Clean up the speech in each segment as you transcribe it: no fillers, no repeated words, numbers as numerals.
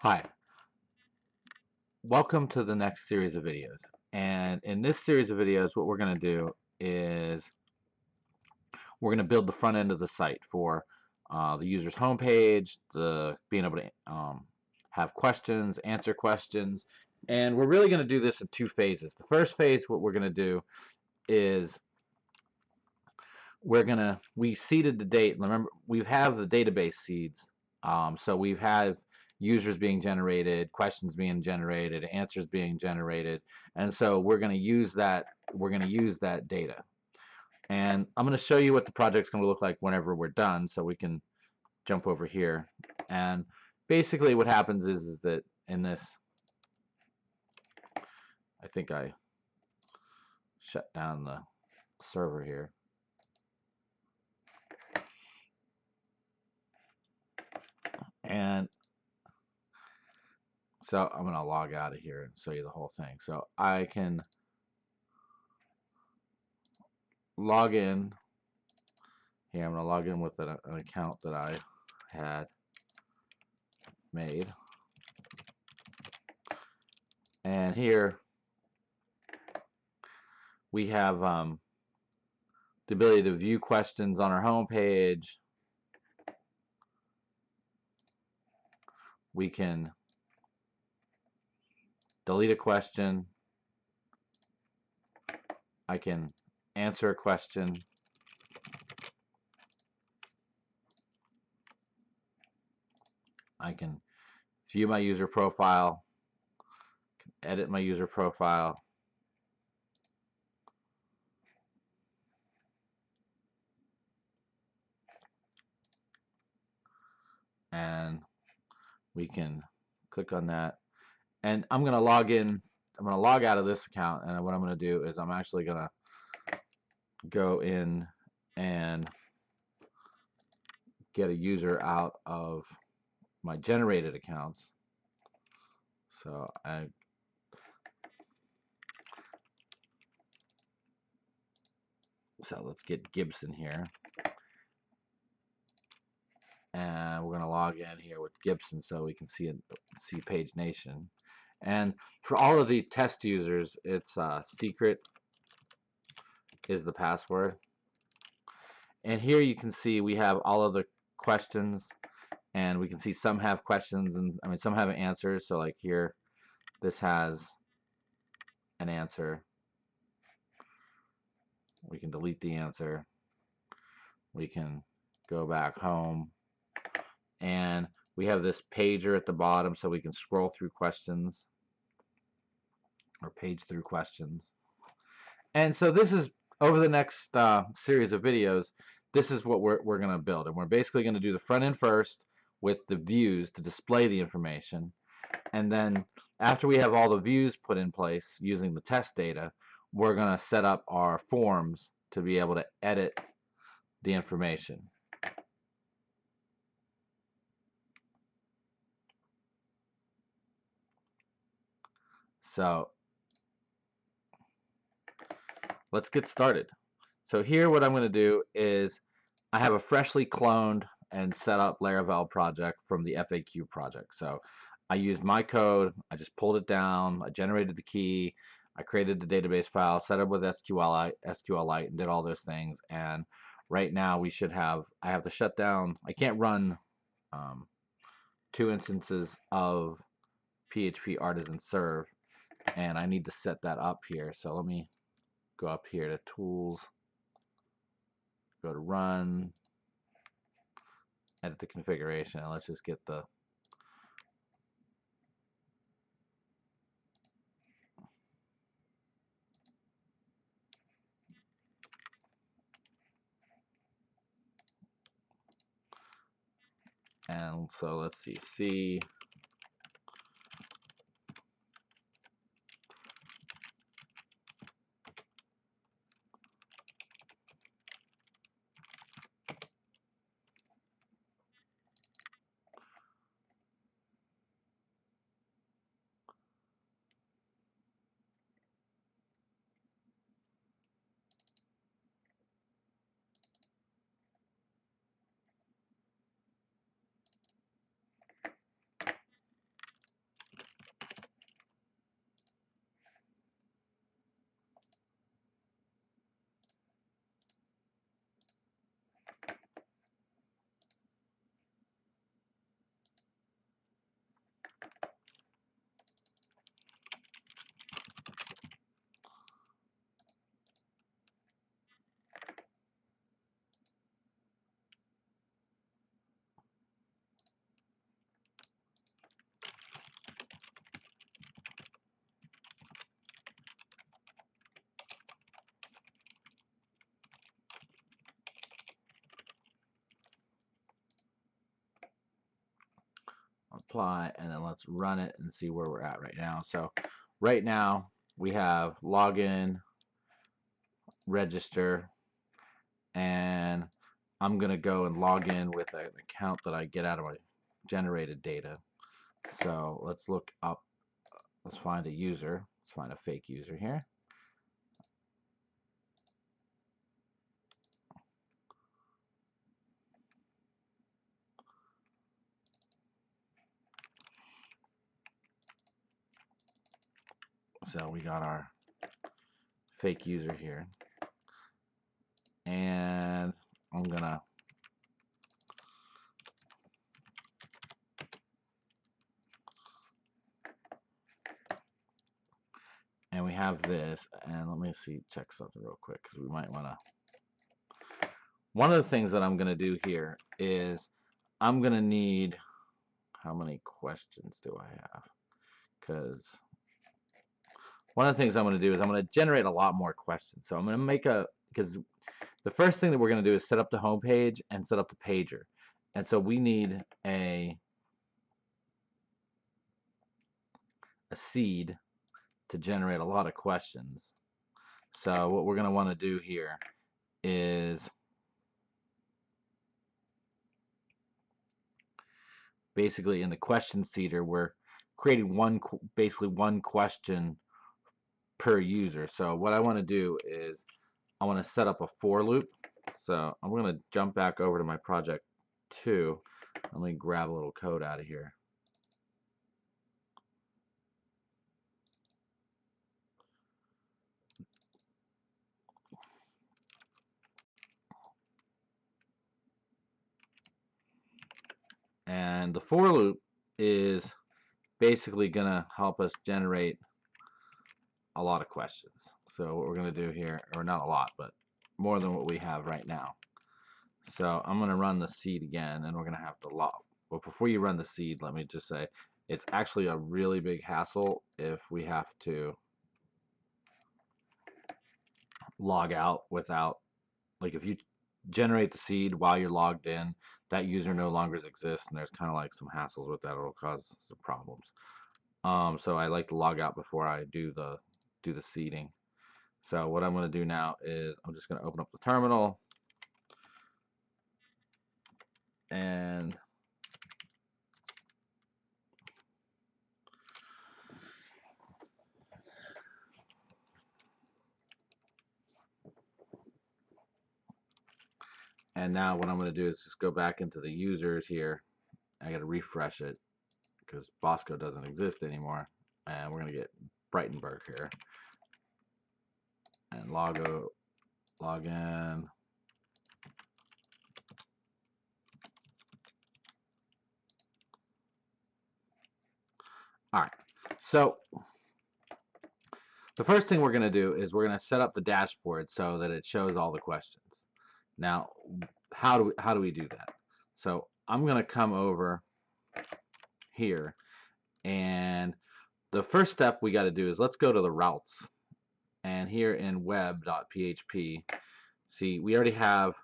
Hi, welcome to the next series of videos. And in this series of videos, what we're going to do is we're going to build the front end of the site for the user's homepage, being able to have questions, answer questions. And we're really going to do this in two phases. The first phase, what we're going to do is we seeded the date. Remember, we have the database seeds. So we've had users being generated, questions being generated, answers being generated, and so we're going to use that. We're going to use that data, and I'm going to show you what the project's going to look like whenever we're done. So we can jump over here, and basically what happens is that in this, I think I shut down the server here. And so I'm going to log out of here and show you the whole thing. So I can log in here. I'm going to log in with an account that I had made. And here we have the ability to view questions on our home page. We can delete a question. I can answer a question. I can view my user profile, edit my user profile, and we can click on that. And I'm going to log in. I'm going to log out of this account, and what I'm going to do is I'm actually going to go in and get a user out of my generated accounts. So let's get Gibson here, and we're going to log in here with Gibson so we can see Page Nation. And for all of the test users, it's secret is the password. And here you can see we have all of the questions, and we can see some have questions, and some have answers. So like here, this has an answer. We can delete the answer. We can go back home, and we have this pager at the bottom so we can scroll through questions or page through questions. And so this is, over the next series of videos, this is what we're going to build. And we're basically going to do the front end first with the views to display the information. And then after we have all the views put in place using the test data, we're going to set up our forms to be able to edit the information. So let's get started. So here what I'm going to do is I have a freshly cloned and set up Laravel project from the FAQ project. So I used my code, I just pulled it down, I generated the key, I created the database file, set up with SQLite, and did all those things. And right now I have to shut down, I can't run 2 instances of PHP Artisan Serve, and I need to set that up here. So let me go up here to Tools, go to Run, edit the configuration, and let's just get the and so let's see, C, apply, and then let's run it and see where we're at right now. So right now we have login, register, and I'm gonna go and log in with an account that I get out of my generated data. So let's look up, let's find a user, let's find a fake user here. So we got our fake user here, and I'm gonna and we have this, and let me see, check something real quick because we might want to. One of the things that I'm gonna do here is I'm gonna need, how many questions do I have? Because one of the things I'm going to do is I'm going to generate a lot more questions. So I'm going to make because the first thing that we're going to do is set up the home page and set up the pager. And so we need a seed to generate a lot of questions. So what we're going to want to do here is basically in the question seeder, we're creating basically one question per user. So what I want to do is I want to set up a for loop. So I'm going to jump back over to my project 2. Let me grab a little code out of here. And the for loop is basically going to help us generate a lot of questions. So what we're going to do here, or not a lot, but more than what we have right now. So I'm going to run the seed again, and we're going to have to log. But before you run the seed, let me just say it's actually a really big hassle if we have to log out without, like, if you generate the seed while you're logged in, that user no longer exists, and there's kind of like some hassles with that. It'll cause some problems. So I like to log out before I do the seeding. So what I'm going to do now is I'm just going to open up the terminal, and now what I'm going to do is just go back into the users here. I got to refresh it because Bosco doesn't exist anymore, and we're going to get Breitenberg here and log in. All right, so the first thing we're going to do is we're going to set up the dashboard so that it shows all the questions. Now, how do we do that? So I'm going to come over here, and the first step we got to do is let's go to the routes, and here in web.php, see, we already have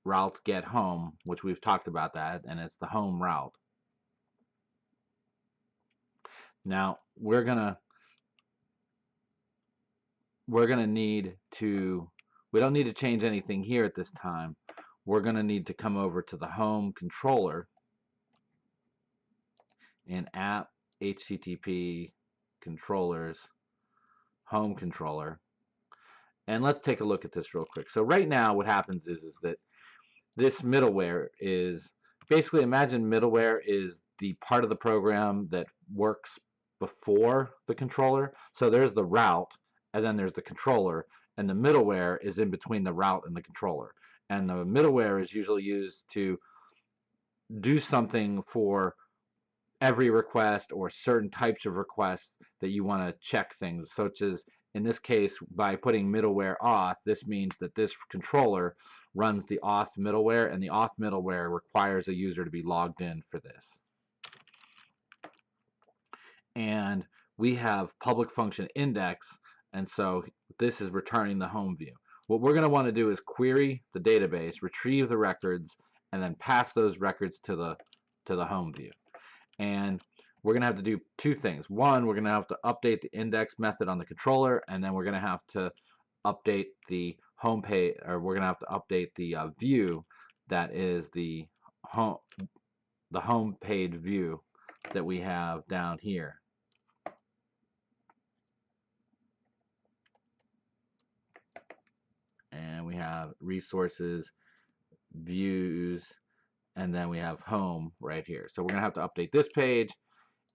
routes get home, which we've talked about that, and it's the home route. Now we're gonna need to, we don't need to change anything here at this time. We're gonna need to come over to the home controller in app http controllers home controller, and let's take a look at this real quick. So right now what happens is that this middleware is basically, imagine middleware is the part of the program that works before the controller. So there's the route, and then there's the controller, and the middleware is in between the route and the controller. And the middleware is usually used to do something for every request or certain types of requests that you want to check things, such as in this case, by putting middleware auth, this means that this controller runs the auth middleware, and the auth middleware requires a user to be logged in for this. And we have public function index, and so this is returning the home view. What we're going to want to do is query the database, retrieve the records, and then pass those records to the home view. and we're going to have to do two things. One, we're going to have to update the index method on the controller, and then we're going to have to update the home page, or we're going to have to update the view that is the home page view that we have down here. And we have resources, views, and then we have home right here. So we're going to have to update this page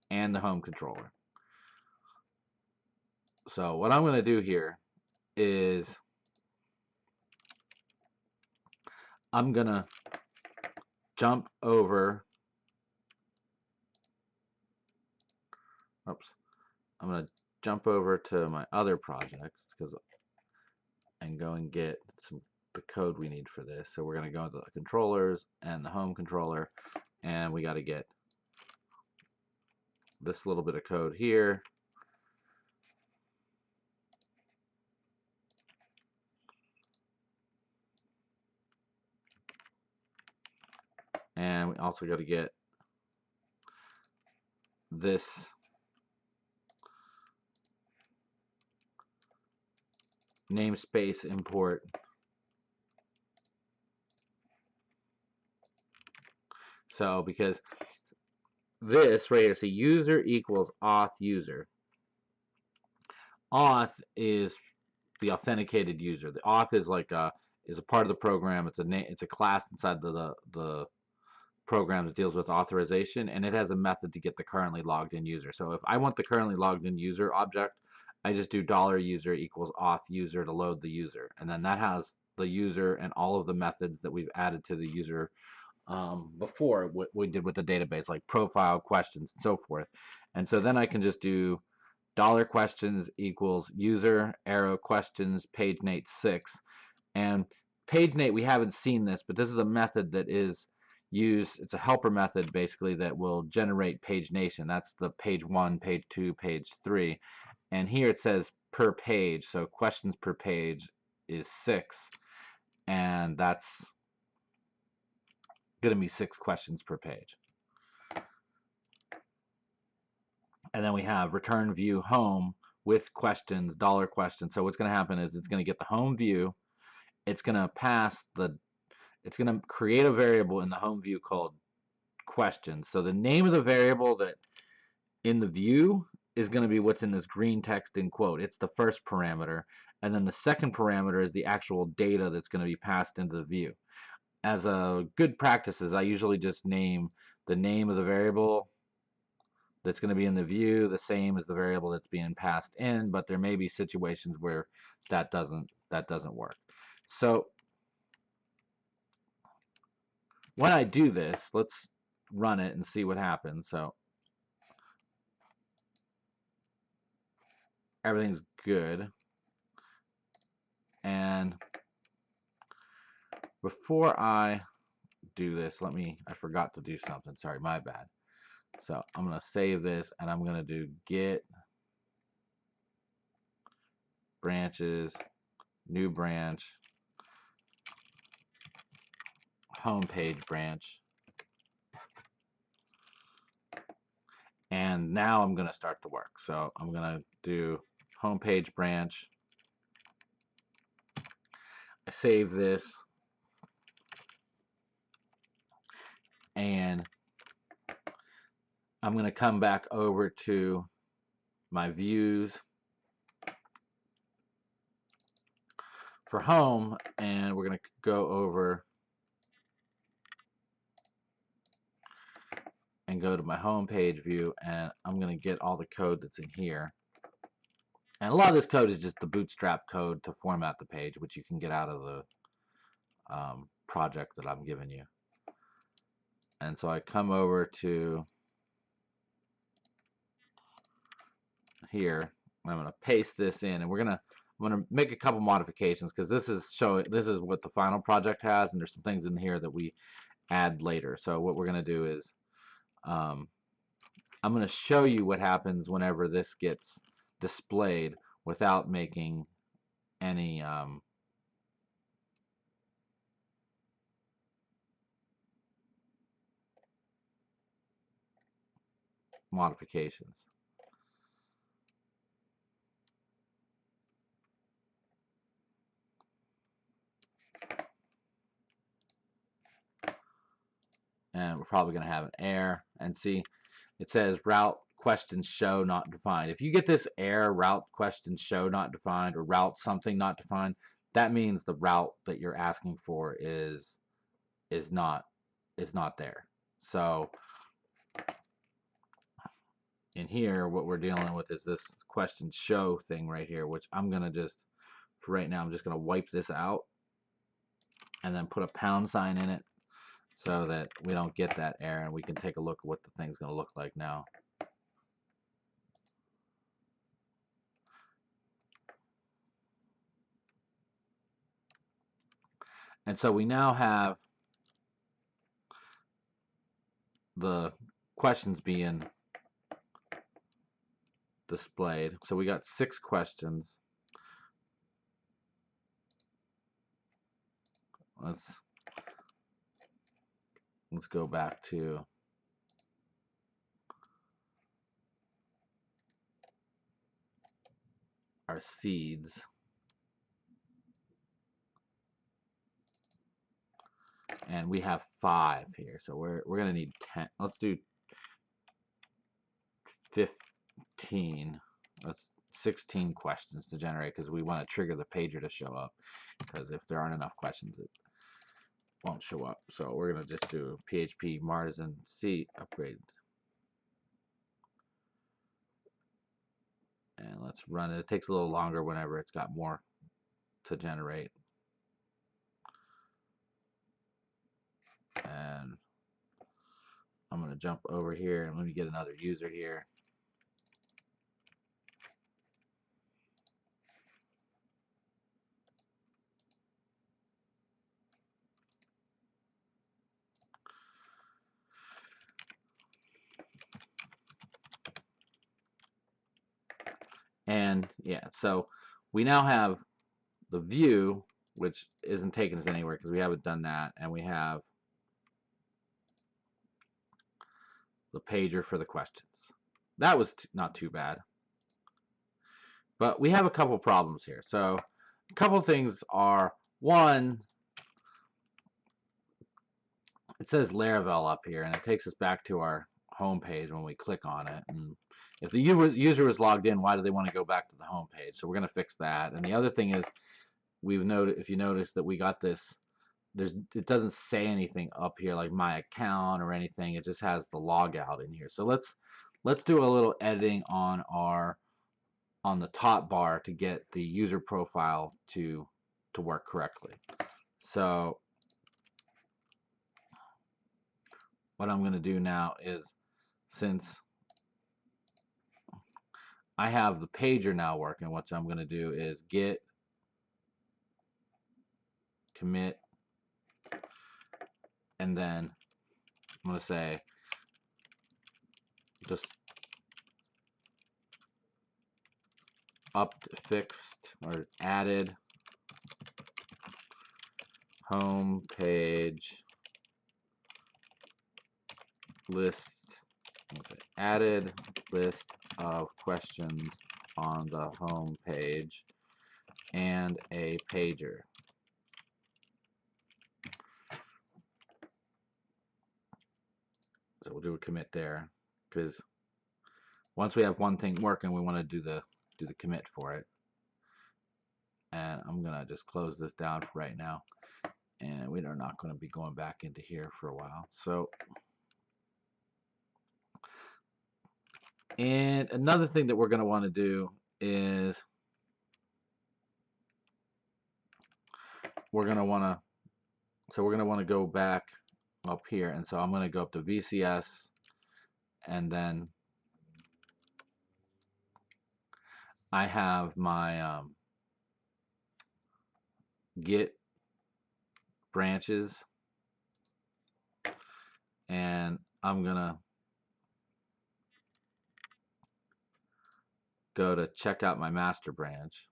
and the home controller. So what I'm going to do here is I'm going to jump over, oops, I'm going to jump over to my other projects and go and get the code we need for this. So we're going to go into the controllers and the home controller, and we got to get this little bit of code here. And we also got to get this namespace import. So because this right here, so user equals auth user. Auth is the authenticated user. The auth is like a part of the program. It's a class inside the program that deals with authorization, and it has a method to get the currently logged in user. So if I want the currently logged in user object, I just do $user equals auth user to load the user, and then that has the user and all of the methods that we've added to the user before, what we did with the database, like profile, questions, and so forth. And so then I can just do $questions equals user arrow questions pagenate6. And pagenate, we haven't seen this, but this is a method that is used. It's a helper method basically that will generate pagination. That's the page 1, page 2, page 3. And here it says per page, so questions per page is 6, and that's going to be 6 questions per page. And then we have return view home with questions, $question. So what's going to happen is it's going to get the home view. It's going to it's going to create a variable in the home view called questions. So the name of the variable that in the view is going to be what's in this green text in quote. It's the first parameter. And then the second parameter is the actual data that's going to be passed into the view. As a good practices, I usually just name the name of the variable that's going to be in the view the same as the variable that's being passed in, but there may be situations where that doesn't work. So when I do this, let's run it and see what happens. So everything's good. And before I do this, I forgot to do something. Sorry, my bad. So I'm going to save this, and I'm going to do git branches, new branch, homepage branch. And now I'm going to start the work. So I'm going to do homepage branch. I save this. And I'm going to come back over to my views for home, and we're going to go over and go to my home page view, and I'm going to get all the code that's in here. And a lot of this code is just the bootstrap code to format the page, which you can get out of the project that I'm giving you. And so I come over to here, and I'm going to paste this in, and I'm going to make a couple modifications because this is what the final project has, and there's some things in here that we add later. So what we're going to do is I'm going to show you what happens whenever this gets displayed without making any modifications. And we're probably going to have an error. And see, it says route question show not defined. If you get this error, route question show not defined, or route something not defined, that means the route that you're asking for is not there. So in here, what we're dealing with is this question show thing right here, which I'm gonna just, for right now, I'm just gonna wipe this out and then put a pound sign in it so that we don't get that error, and we can take a look at what the thing's gonna look like now. And so we now have the questions being displayed. So we got 6 questions. Let's go back to our seeds. And we have 5 here, so we're gonna need 10. Let's do 15. That's 16 questions to generate, because we want to trigger the pager to show up, because if there aren't enough questions, it won't show up. So we're gonna just do PHP Martisan C upgrade, and let's run it. It takes a little longer whenever it's got more to generate. And I'm gonna jump over here and let me get another user here. And yeah, so we now have the view, which isn't taking us anywhere because we haven't done that, and we have the pager for the questions. That was not too bad. But we have a couple problems here. So a couple things are, one, it says Laravel up here, and it takes us back to our home page when we click on it. And if the user was logged in, why do they want to go back to the home page? So we're going to fix that. And the other thing is, we've noted, if you notice, that we got this, it doesn't say anything up here like my account or anything. It just has the logout in here. So let's do a little editing on the top bar to get the user profile to work correctly. So what I'm going to do now is, since I have the pager now working, what I'm going to do is git commit, and then I'm going to say just fixed or added home page list, added list of questions on the home page and a pager. So we'll do a commit there, because once we have one thing working, we want to do the commit for it. And I'm gonna just close this down for right now, and we are not going to be going back into here for a while. So, and another thing that we're going to want to do is we're going to want to go back up here, and so I'm going to go up to VCS, and then I have my Git branches, and I'm gonna go to check out my master branch.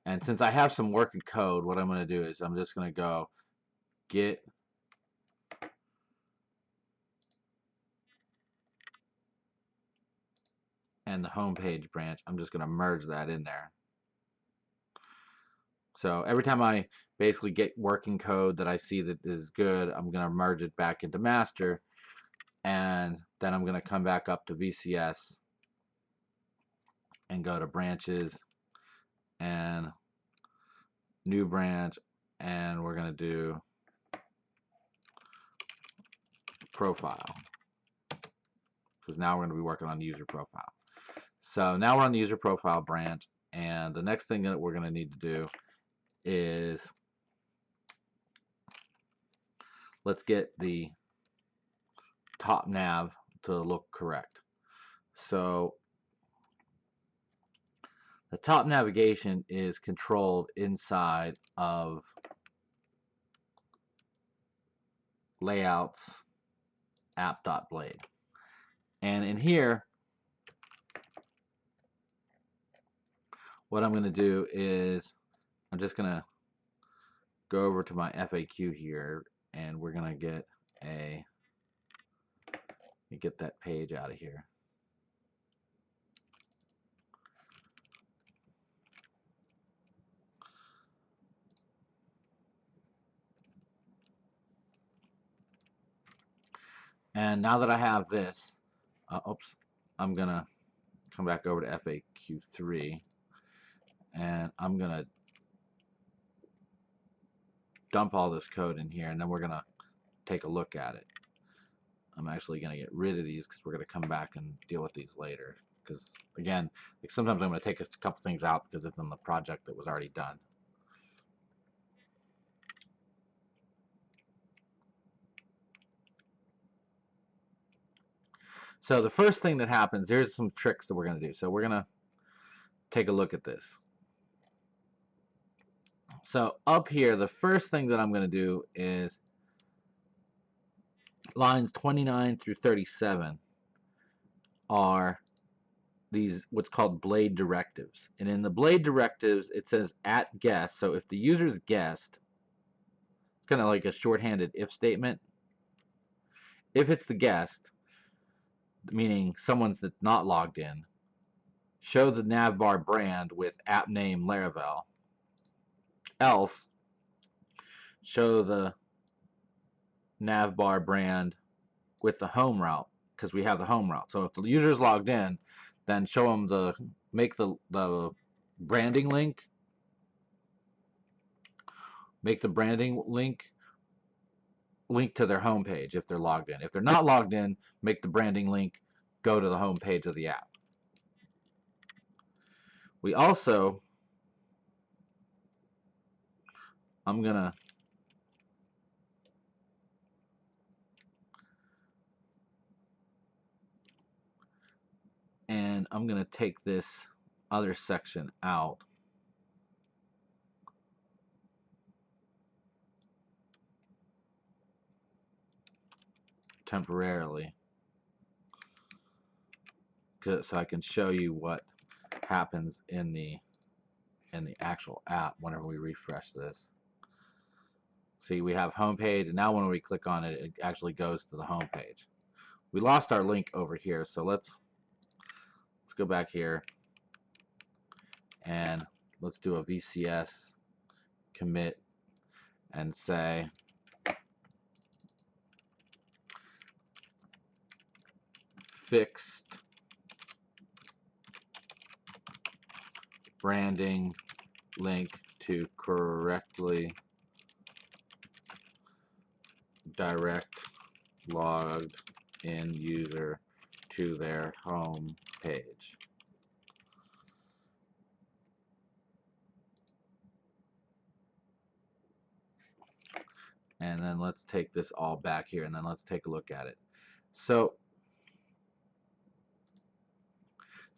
And since I have some working code, what I'm going to do is I'm just going to go git and the homepage branch, I'm just going to merge that in there. So every time I basically get working code that I see that is good, I'm going to merge it back into master, and then I'm going to come back up to VCS and go to branches and new branch, and we're going to do profile, because now we're going to be working on the user profile. So now we're on the user profile branch, and the next thing that we're going to need to do is let's get the top nav to look correct. So the top navigation is controlled inside of layouts app.blade. And in here, what I'm going to do is I'm just going to go over to my FAQ here, and we're going to get that page out of here. And now that I have this, I'm going to come back over to FAQ3, and I'm going to dump all this code in here, and then we're going to take a look at it. I'm actually going to get rid of these because we're going to come back and deal with these later. Because again, like sometimes I'm going to take a couple things out because it's in the project that was already done. So the first thing that happens, here's some tricks that we're going to do. So we're going to take a look at this. So up here, the first thing that I'm going to do is lines 29 through 37 are these what's called blade directives. And in the blade directives, it says at guest. So if the user's guest, it's kind of like a shorthanded if statement. If it's the guest, meaning someone's that's not logged in, show the navbar brand with app name Laravel. Else, show the navbar brand with the home route, because we have the home route. So if the user is logged in, then show them make the branding link, make the branding link to their home page if they're logged in. If they're not logged in, make the branding link go to the home page of the app. We also, I'm gonna take this other section out temporarily so I can show you what happens in the actual app whenever we refresh this. See, we have home page, and now when we click on it, it actually goes to the home page. We lost our link over here, so let's go back here and let's do a VCS commit and say fixed branding link to correctly direct logged in user to their home page. And then let's take this all back here, and then let's take a look at it. So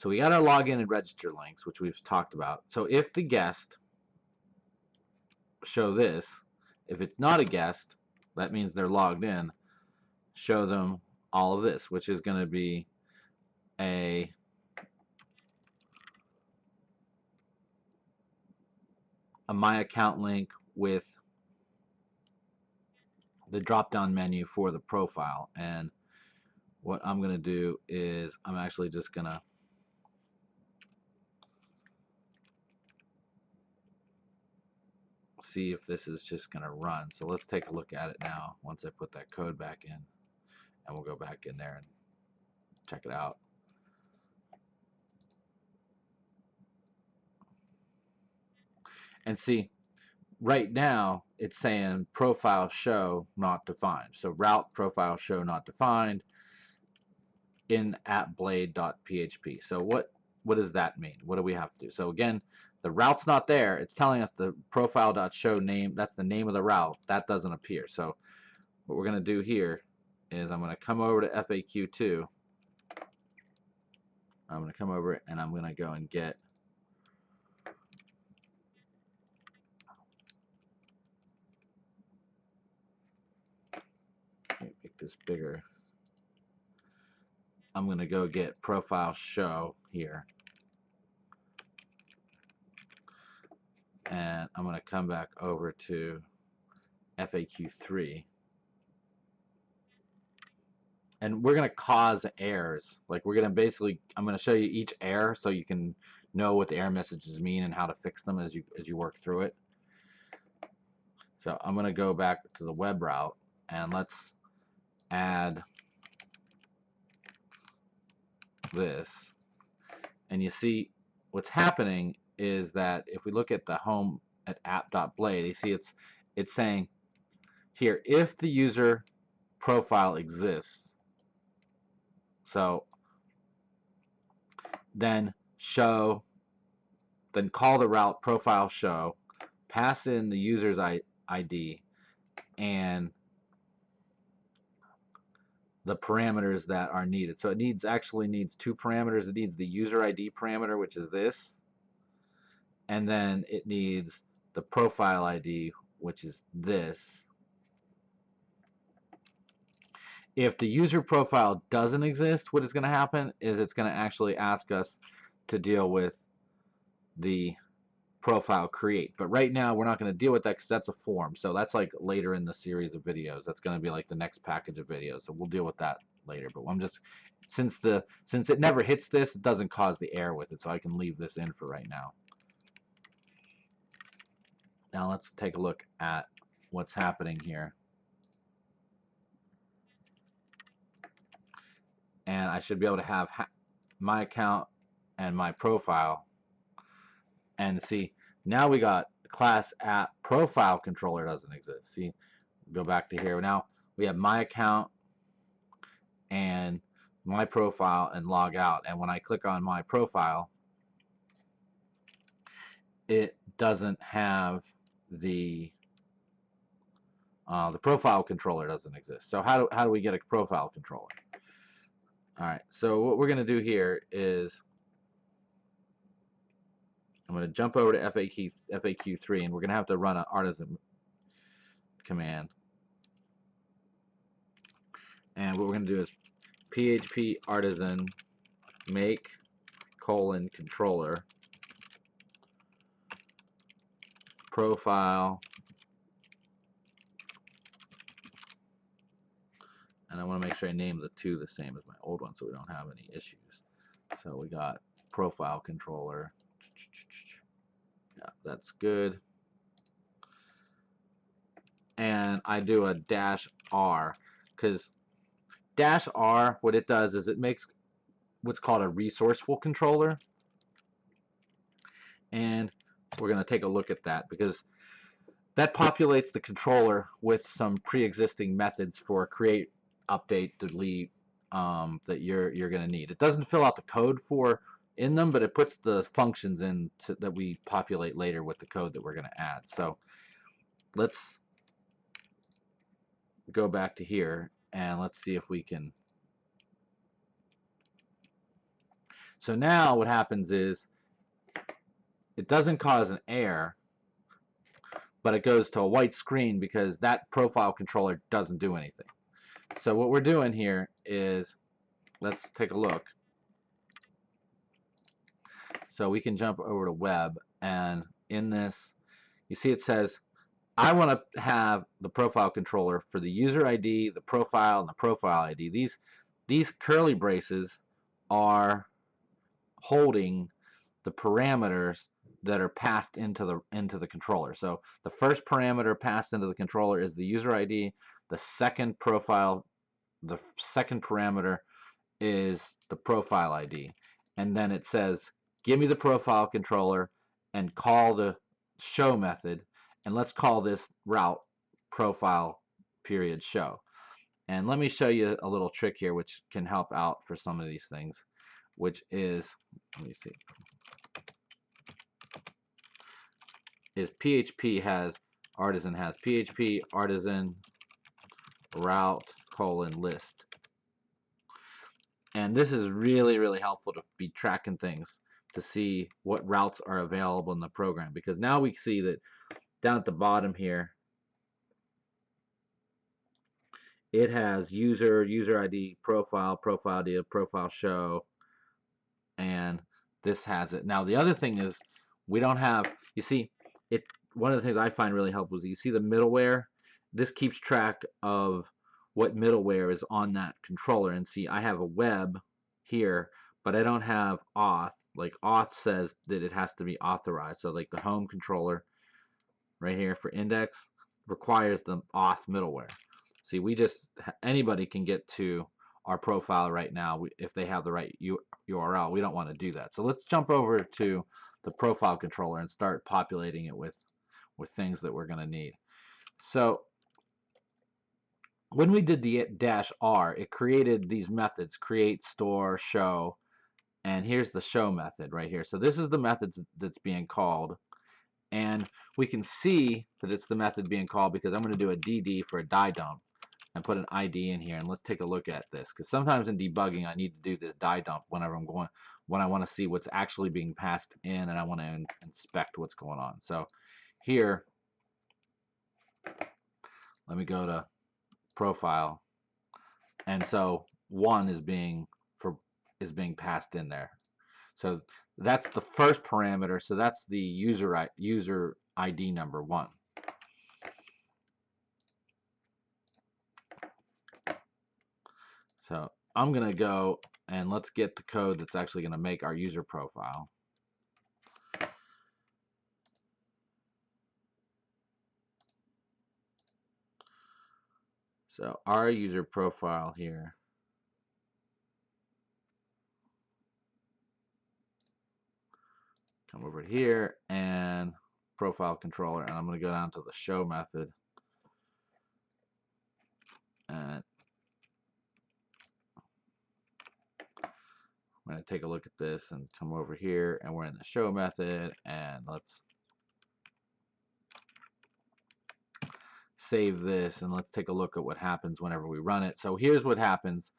we got our login and register links, which we've talked about. So if the guest, show this. If it's not a guest, that means they're logged in. Show them all of this, which is going to be a my account link with the drop-down menu for the profile. And what I'm going to do is I'm actually just going to see if this is just going to run. So let's take a look at it now once I put that code back in, and we'll go back in there and check it out. And see, right now it's saying profile show not defined. So route profile show not defined in appblade.php. So what does that mean? What do we have to do? So again, the route's not there. It's telling us the profile.show name. That's the name of the route. That doesn't appear. So what we're going to do here is I'm going to come over to FAQ2. I'm going to come over and I'm going to go and get make this bigger. I'm going to go get profile show here. And I'm going to come back over to FAQ3. And we're going to cause errors. Like we're going to basically, I'm going to show you each error so you can know what the error messages mean and how to fix them as you work through it. So I'm going to go back to the web route and let's add this. And you see what's happening is that if we look at the home at app.blade, you see it's saying here, if the user profile exists, so then call the route profile show, pass in the user's ID and the parameters that are needed. So it actually needs two parameters. It needs the user ID parameter, which is this, and then it needs the profile ID, which is this. If the user profile doesn't exist, what is going to happen is it's going to actually ask us to deal with the profile create. But right now we're not going to deal with that because that's a form. So that's like later in the series of videos. That's going to be like the next package of videos. So we'll deal with that later. But I'm just, since it never hits this, it doesn't cause the error with it. So I can leave this in for right now. Now let's take a look at what's happening here. And I should be able to have my account and my profile. And see, now we got class app profile controller doesn't exist. See, go back to here. Now we have my account and my profile and log out. And when I click on my profile, it doesn't have the profile controller doesn't exist. So how do we get a profile controller? All right, so what we're going to do here is I'm going to jump over to FAQ3, and we're going to have to run an artisan command. And what we're going to do is PHP artisan make :controller profile, and I want to make sure I name the two the same as my old one so we don't have any issues. So we got profile controller. Yeah, that's good. And I do a -r because -r, what it does is it makes what's called a resourceful controller. And we're going to take a look at that because that populates the controller with some pre-existing methods for create, update, delete that you're going to need. It doesn't fill out the code in them, but it puts the functions in that we populate later with the code that we're going to add. So let's go back to here and let's see if we can. So now what happens is it doesn't cause an error, but it goes to a white screen because that profile controller doesn't do anything. So what we're doing here is, let's take a look. So we can jump over to web, and in this, you see it says, I want to have the profile controller for the user ID, the profile, and the profile ID. These curly braces are holding the parameters that are passed into the controller. So the first parameter passed into the controller is the user ID. The second parameter is the profile ID, and then it says give me the profile controller and call the show method, and let's call this route profile period show. And let me show you a little trick here which can help out for some of these things, which is, let me see, is artisan has PHP artisan route list. And this is really, really helpful to be tracking things, to see what routes are available in the program, because now we see that down at the bottom here it has user ID, profile ID, profile show, and this has it. Now the other thing is we don't have, you see, it. One of the things I find really helpful is you see the middleware. This keeps track of what middleware is on that controller. And see, I have a web here, but I don't have auth. Like auth says that it has to be authorized. So like the home controller right here for index requires the auth middleware. See, anybody can get to our profile right now if they have the right URL. We don't want to do that. So let's jump over to the profile controller and start populating it with things that we're going to need. So when we did the -r, it created these methods: create, store, show, and here's the show method right here. So this is the method that's being called, and we can see that it's the method being called because I'm going to do a DD for a die dump and put an ID in here. And let's take a look at this, because sometimes in debugging I need to do this die dump when I want to see what's actually being passed in, and I want to inspect what's going on. So here, let me go to profile, and so 1 is being passed in there. So that's the first parameter. So that's the user ID number 1. So I'm going to go and let's get the code that's actually going to make our user profile. So our user profile here, come over here and profile controller, and I'm going to go down to the show method, and I'm going to take a look at this and come over here, and we're in the show method, and let's save this, and let's take a look at what happens whenever we run it. So here's what happens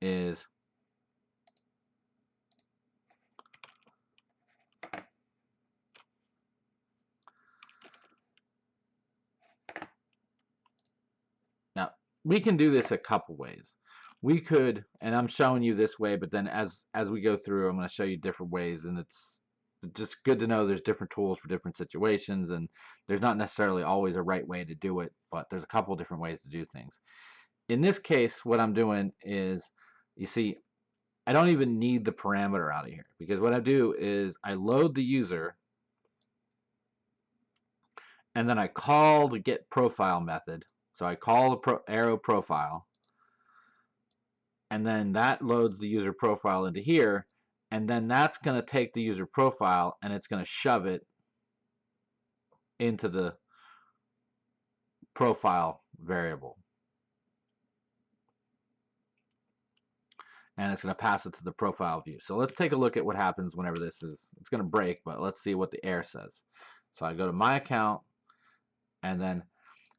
is now we can do this a couple ways. We could, and I'm showing you this way, but then as we go through, I'm going to show you different ways, and it's just good to know there's different tools for different situations, and there's not necessarily always a right way to do it, but there's a couple different ways to do things. In this case, what I'm doing is, you see, I don't even need the parameter out of here, because what I do is I load the user, and then I call the get profile method. So I call the arrow profile, and then that loads the user profile into here, and then that's going to take the user profile and it's going to shove it into the profile variable, and it's going to pass it to the profile view. So let's take a look at what happens whenever this is, it's going to break, but let's see what the error says. So I go to my account, and then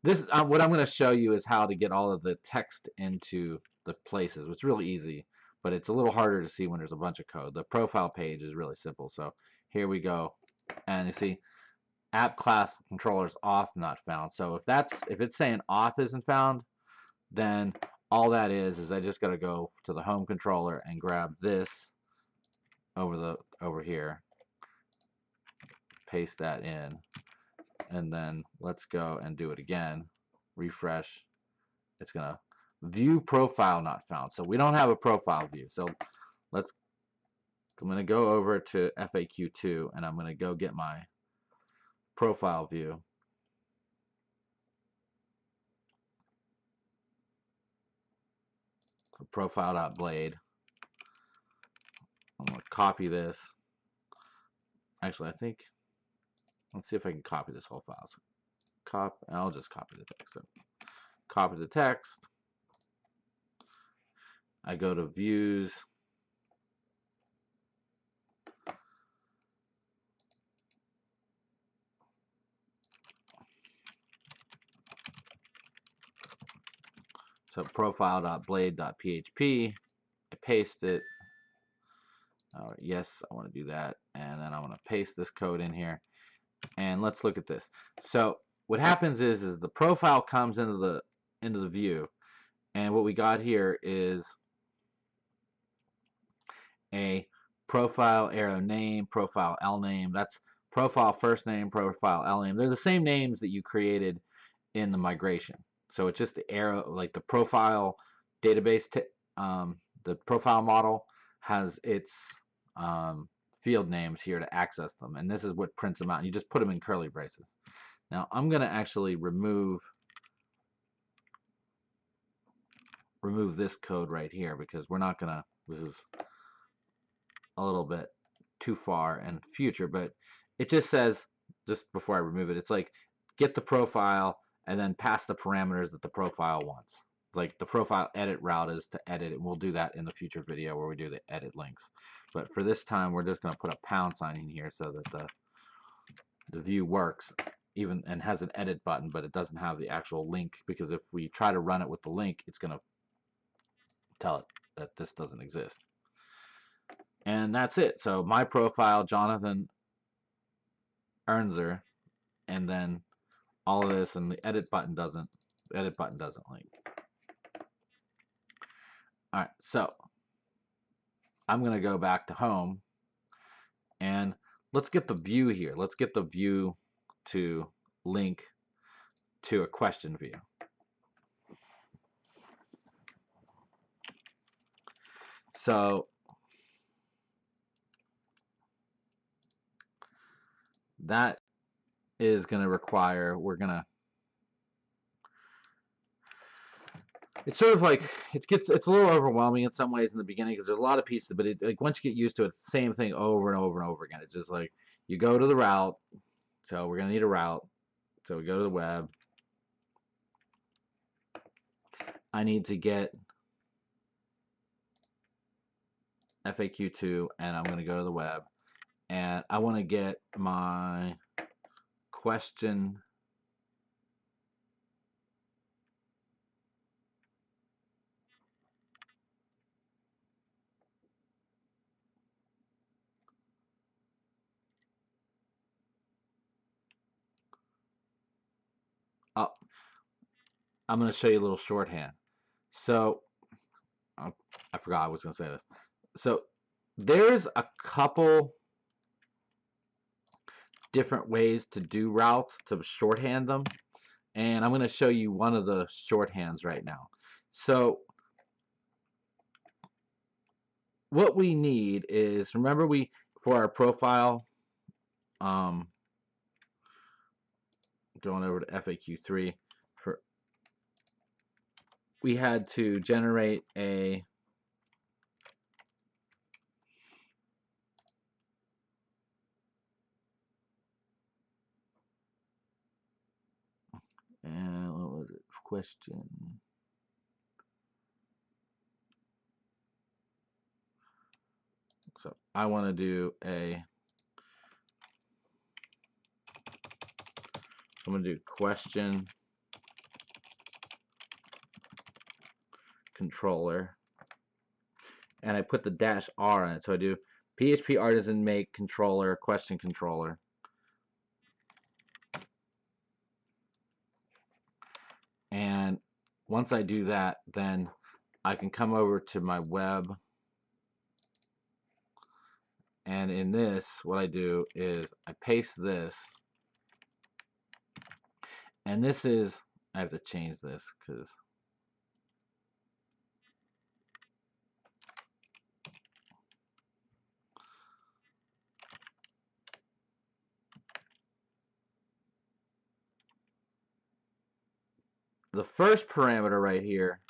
this, what I'm going to show you is how to get all of the text into the places. It's really easy, but it's a little harder to see when there's a bunch of code. The profile page is really simple. So here we go, and you see app class controllers auth not found. So if it's saying auth isn't found, then all that is I just got to go to the home controller and grab this over here, paste that in, and then let's go and do it again. Refresh. It's gonna view profile not found. So we don't have a profile view. So let's I'm going to go over to FAQ2 and I'm going to go get my profile view. So profile.blade. I'm going to copy this. Actually, I think, let's see if I can copy this whole file. So I'll just copy the text. So copy the text. I go to views. So profile.blade.php. I paste it. Yes, I want to do that. And then I want to paste this code in here. And let's look at this. So what happens is the profile comes into the view. And what we got here is a profile arrow name, profile L name. That's profile first name, profile L name. They're the same names that you created in the migration. So it's just the arrow, like the profile database, the profile model has its field names here to access them. And this is what prints them out. And you just put them in curly braces. Now I'm going to actually remove this code right here because we're not going to, this is a little bit too far in future, but it just says, just before I remove it, it's like get the profile and then pass the parameters that the profile wants. Like the profile edit route is to edit, and we'll do that in the future video where we do the edit links. But for this time, we're just going to put a pound sign in here so that the view works even and has an edit button, but it doesn't have the actual link, because if we try to run it with the link, it's going to tell it that this doesn't exist. And that's it. So my profile, Jonathan Ernzer, and then all of this, and the edit button doesn't link. All right, so I'm going to go back to home, and let's get the view here. Let's get the view to link to a question view. So that is going to require, it's sort of like, it's a little overwhelming in some ways in the beginning because there's a lot of pieces, but like once you get used to it, it's the same thing over and over and over again. It's just like you go to the route. So we're going to need a route. So we go to the web. I need to get FAQ2, and I'm going to go to the web, and I want to get my question up. I'm going to show you a little shorthand. So I forgot I was going to say this. So there's a couple different ways to do routes to shorthand them, and I'm going to show you one of the shorthands right now. So what we need is, remember, for our profile, going over to FAQ3, we had to generate a what was it? Question. So I want to do I'm going to do question controller, and I put the -r on it. So I do PHP artisan make controller question controller. And once I do that, then I can come over to my web, and in this, what I do is I paste this, and this is, I have to change this because the first parameter right here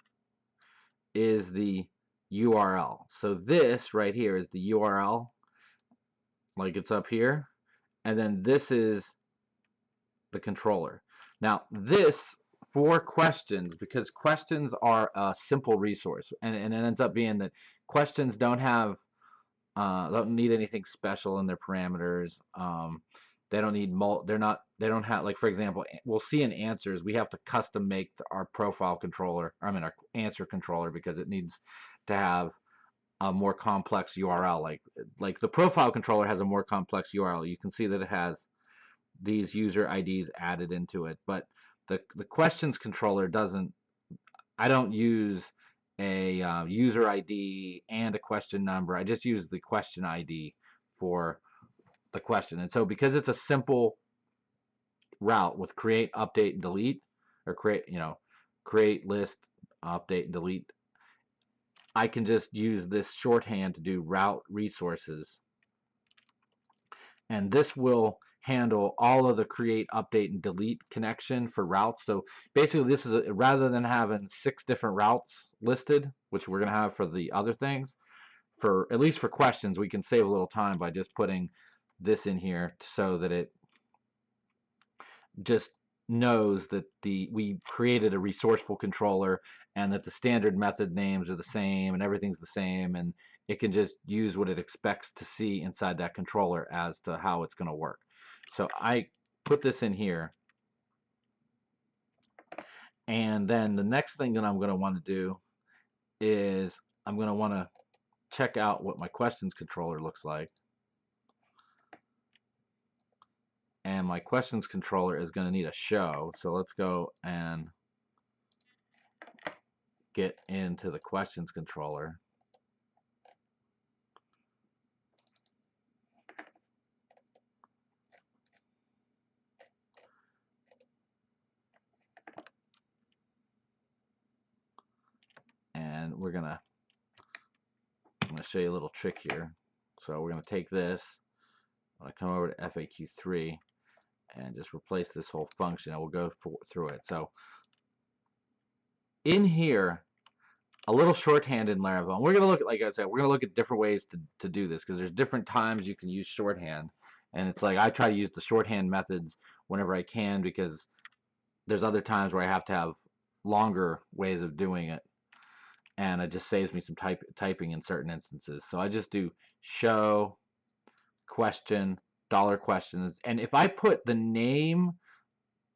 is the URL. So this right here is the URL, like it's up here, and then this is the controller. Now this for questions, because questions are a simple resource, and it ends up being that questions don't need anything special in their parameters. They don't need they don't have, like, for example, we'll see in answers we have to custom make our profile controller, our answer controller, because it needs to have a more complex URL. Like the profile controller has a more complex URL. You can see that it has these user IDs added into it, but the questions controller doesn't. I don't use a user ID and a question number. I just use the question ID for the question. And so because it's a simple route with create, update, and delete, or create, list, update, and delete, I can just use this shorthand to do route resources. And this will handle all of the create, update, and delete connection for routes. So basically this is rather than having 6 different routes listed, which we're going to have for the other things, for at least for questions, we can save a little time by just putting this in here so that it just knows that we created a resourceful controller and that the standard method names are the same and everything's the same, and it can just use what it expects to see inside that controller as to how it's going to work. So I put this in here, and then the next thing that I'm going to want to do is I'm going to want to check out what my questions controller looks like. And my questions controller is going to need a show. So let's go and get into the questions controller. And I'm going to show you a little trick here. So we're going to take this, I'm going to come over to FAQ3 and just replace this whole function, and we'll go through it. So in here, a little shorthand in Laravel. And we're going to look at, like I said, we're going to look at different ways to do this, because there's different times you can use shorthand. And it's like I try to use the shorthand methods whenever I can, because there's other times where I have to have longer ways of doing it, and it just saves me some typing in certain instances. So I just do show question $questions, and if I put the name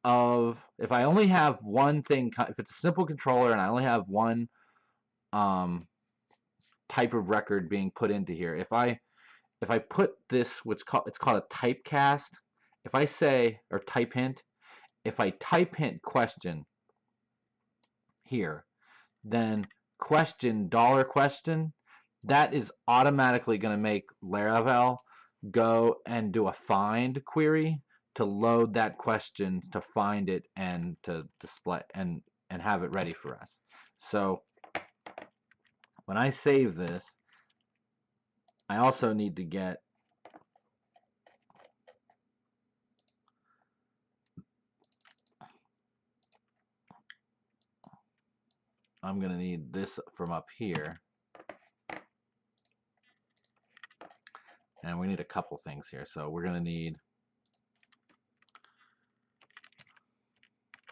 of, if I only have one thing, if it's a simple controller and I only have one type of record being put into here, if I put this, it's called a typecast. If I say, or type hint, if I type hint question here, then question $question, that is automatically going to make Laravel go and do a find query to load that question, to find it, and to display and have it ready for us. So when I save this, I also need to get I'm going to need this from up here, and we need a couple things here. So we're going to need,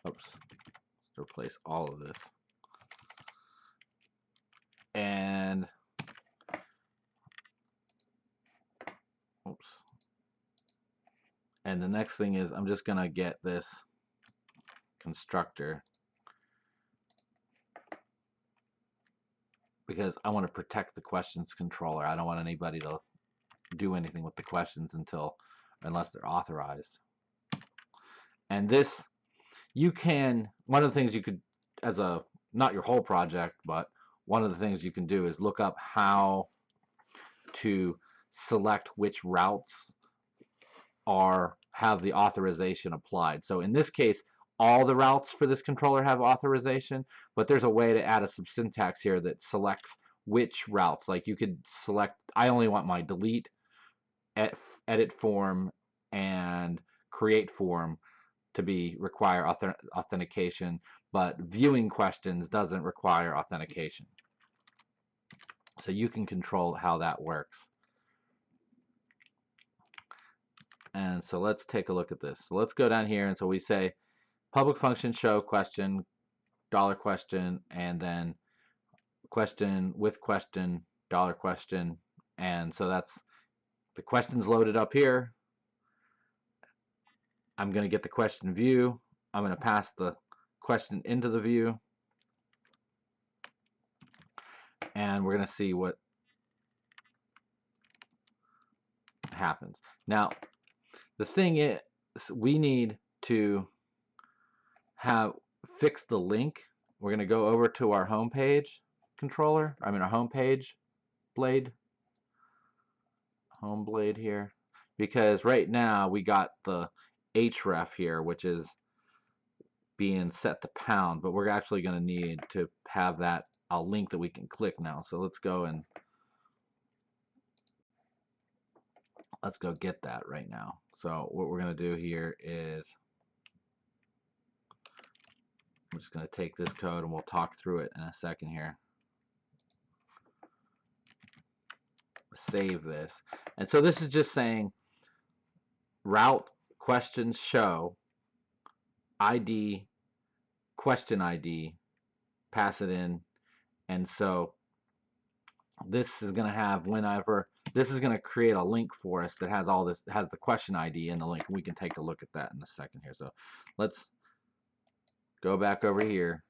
oops, let's replace all of this. And oops. And the next thing is I'm just going to get this constructor, because I want to protect the questions controller. I don't want anybody to do anything with the questions unless they're authorized. And this, you can, one of the things you could, as a, not your whole project, but one of the things you can do is look up how to select which routes have the authorization applied. So in this case, all the routes for this controller have authorization, but there's a way to add a subsyntax here that selects which routes. Like you could select, I only want my delete, edit form, and create form to require authentication, but viewing questions doesn't require authentication. So you can control how that works. And so let's take a look at this. So let's go down here, and so we say public function show question, $question, and then question with question, $question, and so that's the question's loaded up here. I'm going to get the question view. I'm going to pass the question into the view, and we're going to see what happens. Now, the thing is, we need to fix the link. We're going to go over to our home page controller. I mean, our home page blade, home blade here, because right now we got the href here, which is being set to pound, but we're actually going to need to have that a link that we can click now. So let's go and let's go get that right now. So what we're going to do here is I'm just going to take this code and we'll talk through it in a second here. Save this. And so this is just saying route questions show ID, question ID, pass it in. And so this is going to have whenever, this is going to create a link for us that has all this, has the question ID in the link. We can take a look at that in a second here. So let's go back over here.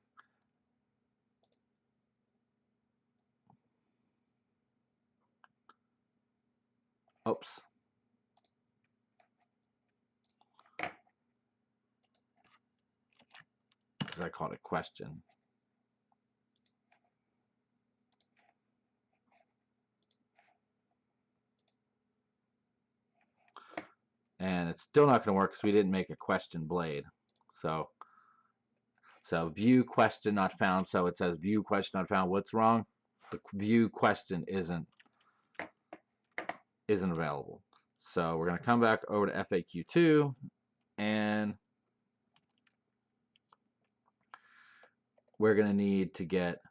Oops. Because I called it question. And it's still not going to work because we didn't make a question blade. So view question not found. So it says view question not found. What's wrong? The view question isn't available. So we're going to come back over to FAQ2 and we're going to need to get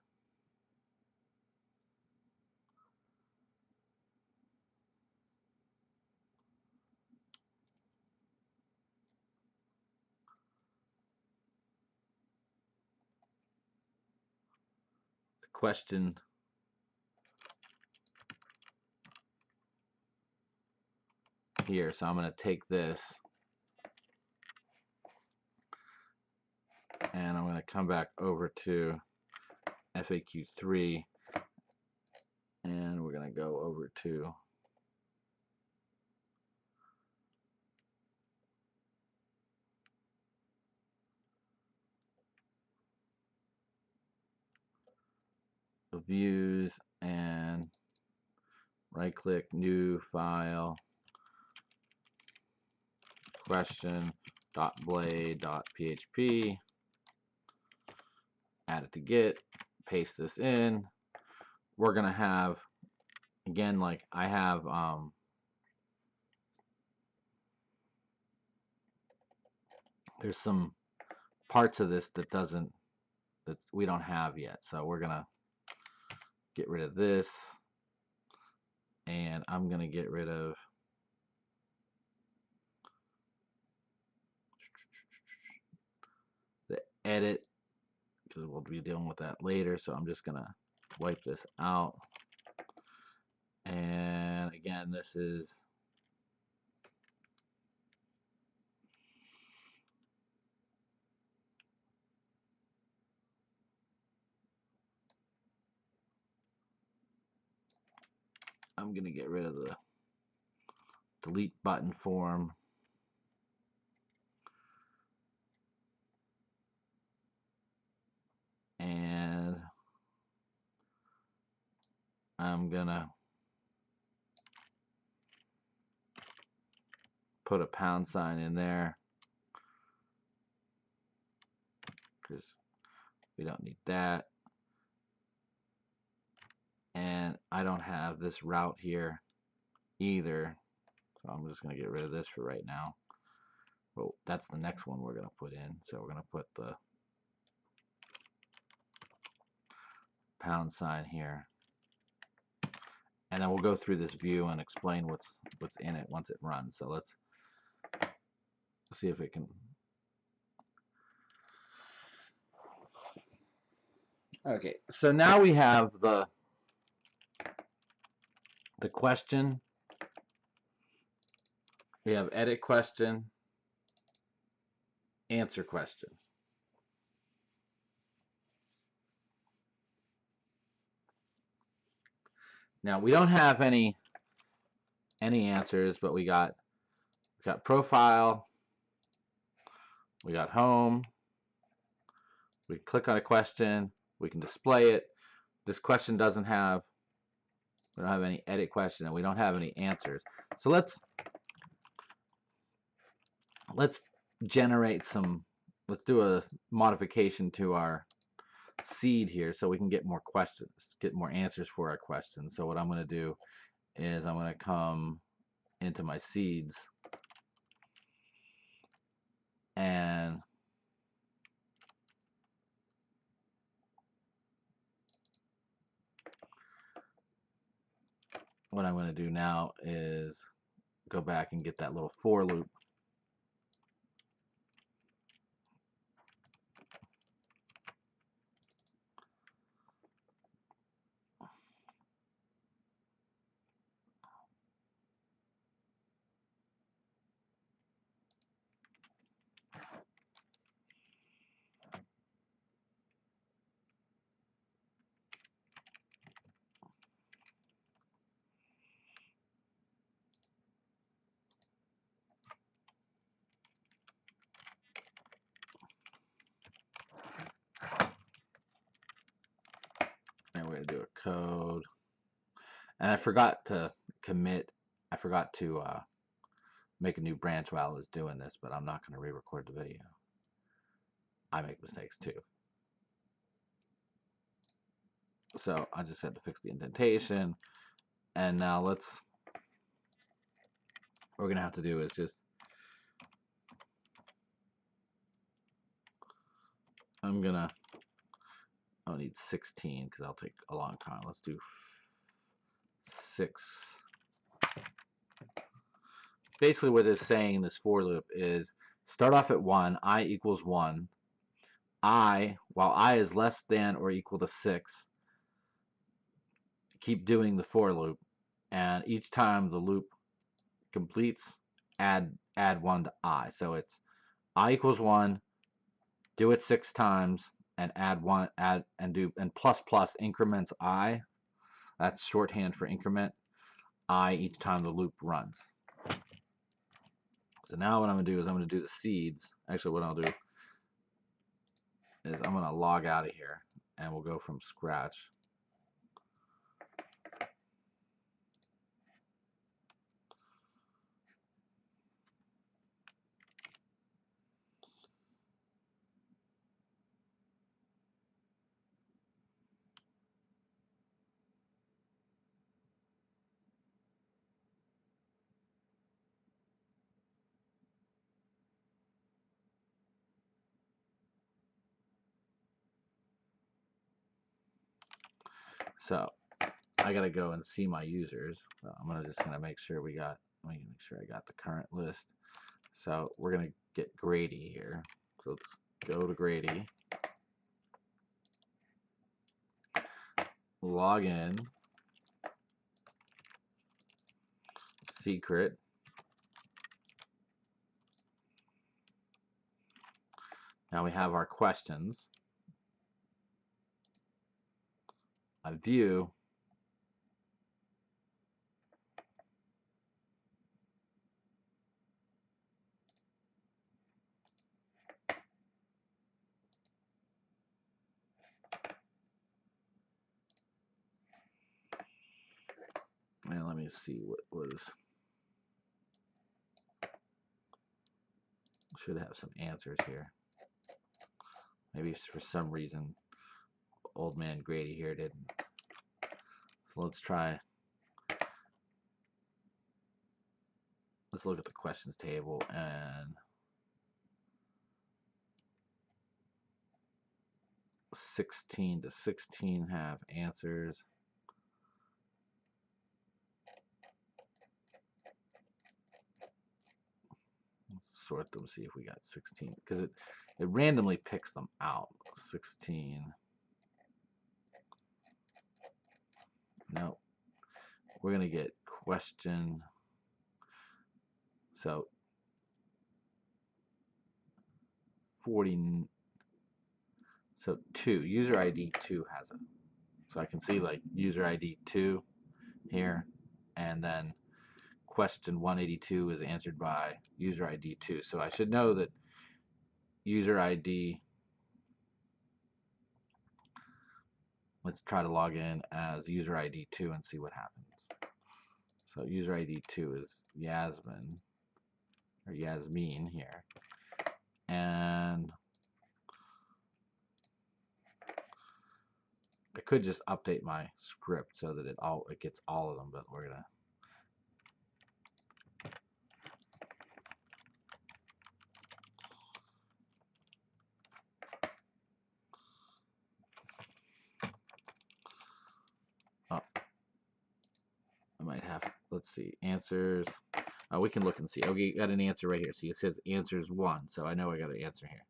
the question here. So I'm going to take this and I'm going to come back over to FAQ3 and we're going to go over to the views and right click new file question.blade.php, add it to Git, paste this in. We're gonna have, again, like I have there's some parts of this that we don't have yet, so we're gonna get rid of this, and I'm gonna get rid of the edit because we'll be dealing with that later. So I'm just gonna wipe this out, and again, this is I'm gonna get rid of the delete button form. And I'm gonna put a pound sign in there because we don't need that. And I don't have this route here either, so I'm just gonna get rid of this for right now. Oh, that's the next one we're going to put in. So we're going to put the # here. And then we'll go through this view and explain what's in it once it runs. So let's see if it can. Okay, so now we have the question. We have edit question, answer question. Now we don't have any answers, but we got profile, we got home. We click on a question, we can display it. This question doesn't have, we don't have any edit question, and we don't have any answers. So let's generate some, let's do a modification to our seed here so we can get more questions, get more answers for our questions. So what I'm going to do is I'm going to come into my seeds, and what I'm going to do now is go back and get that little for loop. And we're going to do a code. And I forgot to commit. I forgot to make a new branch while I was doing this, but I'm not going to re-record the video. I make mistakes too. So I just had to fix the indentation. And now what we're going to have to do is just, I'll need 16 because that'll take a long time. Let's do 6. Basically what it's saying in this for loop is start off at 1, I equals 1. While I is less than or equal to 6, keep doing the for loop, and each time the loop completes, add 1 to I. So it's I equals 1, do it 6 times, and add 1, and plus plus increments I. That's shorthand for increment I each time the loop runs. So now what I'm going to do is I'm going to do the seeds. Actually, what I'll do is I'm going to log out of here, and we'll go from scratch. So I gotta go and see my users. So I'm just gonna make sure I got the current list. So we're gonna get Grady here. So let's go to Grady, log in, secret. Now we have our questions. A view. And let me see what was. Should have some answers here. Maybe for some reason old man Grady here didn't. So let's try. Let's look at the questions table, and 16. Does 16 have answers? Let's sort them, see if we got 16, because it randomly picks them out. 16. No, we're gonna get question. So 40. So 2, user ID 2 has it. So I can see like user ID 2 here, and then question 182 is answered by user ID 2. So I should know that user ID, let's try to log in as user ID 2 and see what happens. So user ID 2 is Yasmin, or Yasmin here. And I could just update my script so that it gets all of them, but we're gonna I might have, let's see, answers. We can look and see. Okay, got an answer right here. See, it says answers 1, so I know I got an answer here.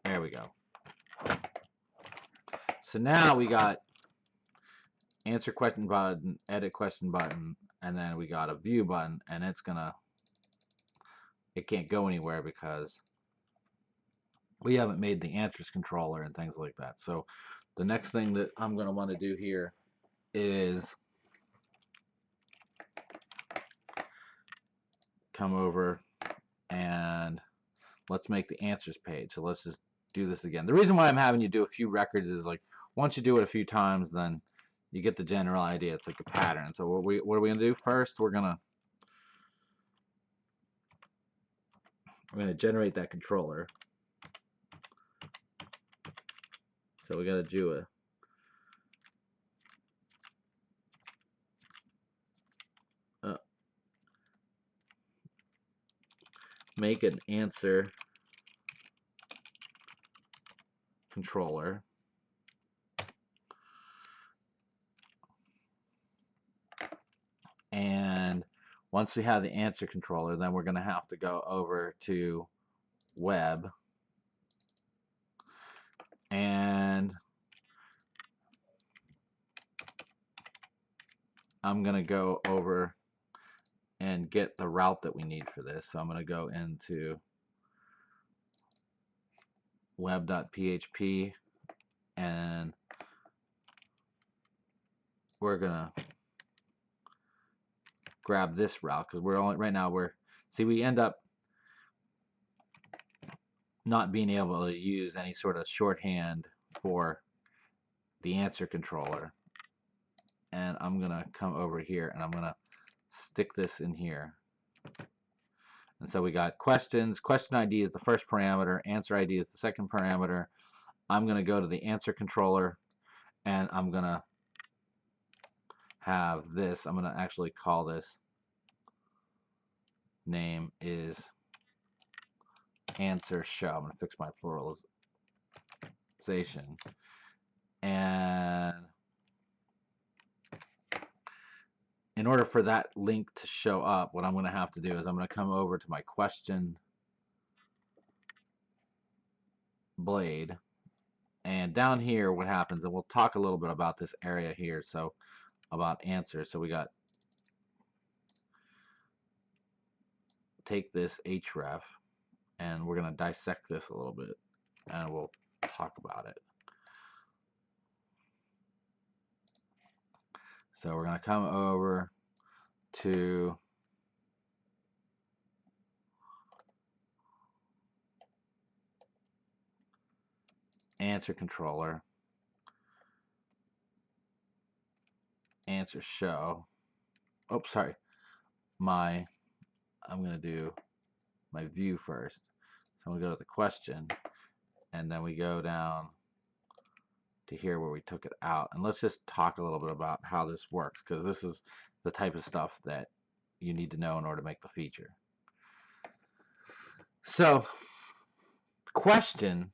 There we go. So now we got answer question button, edit question button, and then we got a view button, and it can't go anywhere because we haven't made the answers controller and things like that. So the next thing that I'm going to want to do here is come over and let's make the answers page. So let's just do this again. The reason why I'm having you do a few records is like once you do it a few times, then you get the general idea. It's like a pattern. So what are we gonna do first? We're gonna generate that controller. So we gotta do make an answer controller. And once we have the answer controller, then we're going to have to go over to web, and I'm going to go over and get the route that we need for this. So I'm going to go into web.php, and we're going to grab this route because we're only right now we end up not being able to use any sort of shorthand for the answer controller. And I'm gonna come over here and I'm gonna stick this in here. And so we got questions. Question ID is the first parameter. Answer ID is the second parameter. I'm gonna go to the answer controller, and I'm gonna have this. I'm gonna actually call this name is answer show. I'm gonna fix my pluralization. And in order for that link to show up, what I'm going to have to do is I'm going to come over to my question blade, and down here what happens, and we'll talk a little bit about this area here, so about answers. So we got take this href, and we're going to dissect this a little bit, and we'll talk about it. So we're going to come over to answer controller, answer show. Oh, sorry. I'm going to do my view first. So we go to the question, and then we go down to here where we took it out. And let's just talk a little bit about how this works, because this is the type of stuff that you need to know in order to make the feature. So question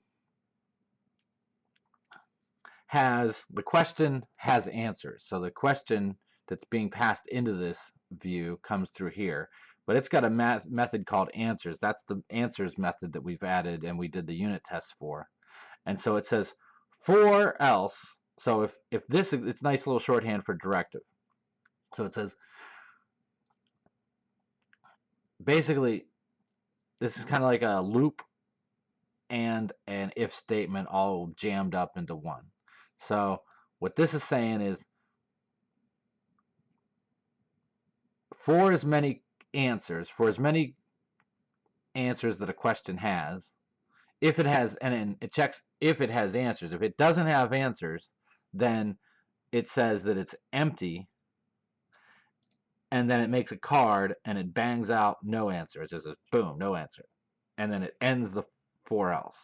the question has answers. So the question that's being passed into this view comes through here, but it's got a method called answers. That's the answers method that we've added and we did the unit test for. And so it says for else. So if this, it's nice little shorthand for directive. So it says, basically, this is kind of like a loop and an if statement all jammed up into one. So what this is saying is, for as many answers that a question has, if it has, and it checks if it has answers. If it doesn't have answers, then it says that it's empty, and then it makes a card and it bangs out no answer. It just says boom, no answer, and then it ends the for else.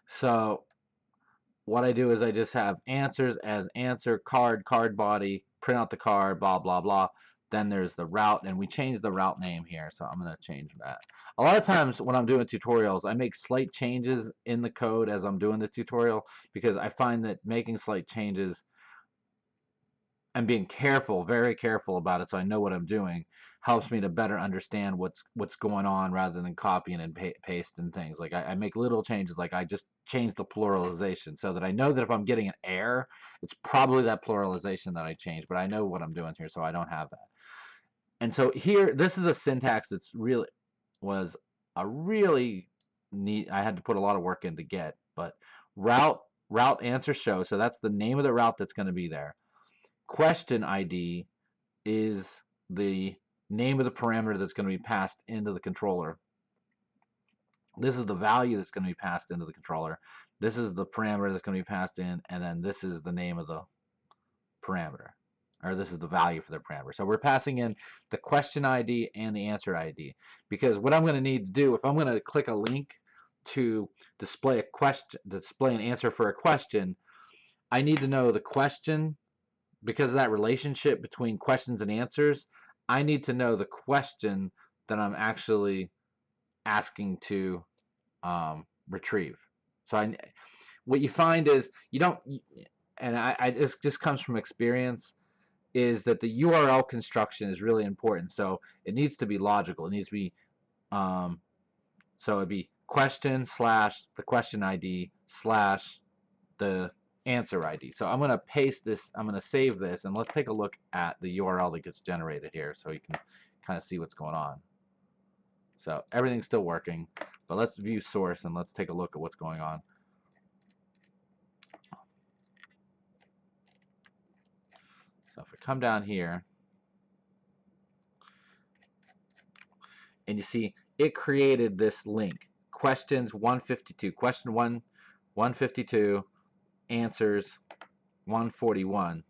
So what I do is I just have answers as answer, card body, print out the card, blah blah blah. Then there's the route, and we change the route name here, so I'm going to change that. A lot of times when I'm doing tutorials, I make slight changes in the code as I'm doing the tutorial, because I find that making slight changes and being careful, very careful about it, so I know what I'm doing, helps me to better understand what's going on, rather than copying and pasting things. Like I make little changes, like I just change the pluralization so that I know that if I'm getting an error, it's probably that pluralization that I changed, but I know what I'm doing here, so I don't have that. And so here, this is a syntax that's was a really neat. I had to put a lot of work in to get, but route answer show. So that's the name of the route that's going to be there. Question ID is the name of the parameter that's going to be passed into the controller. This is the value that's going to be passed into the controller. This is the parameter that's going to be passed in, and then this is the name of the parameter, or this is the value for the parameter. So we're passing in the question ID and the answer ID, because what I'm going to need to do, if I'm going to click a link to display a question, display an answer for a question, I need to know the question. Because of that relationship between questions and answers, I need to know the question that I'm actually asking to retrieve. So what you find is you don't, and this just comes from experience, is that the URL construction is really important. So it needs to be logical. It needs to be, so it'd be question slash the question ID slash the answer ID. So I'm going to paste this, I'm going to save this, and let's take a look at the URL that gets generated here so you can kind of see what's going on. So everything's still working, but let's view source and let's take a look at what's going on. So if we come down here, and you see it created this link, questions 152, question 152, answers 141.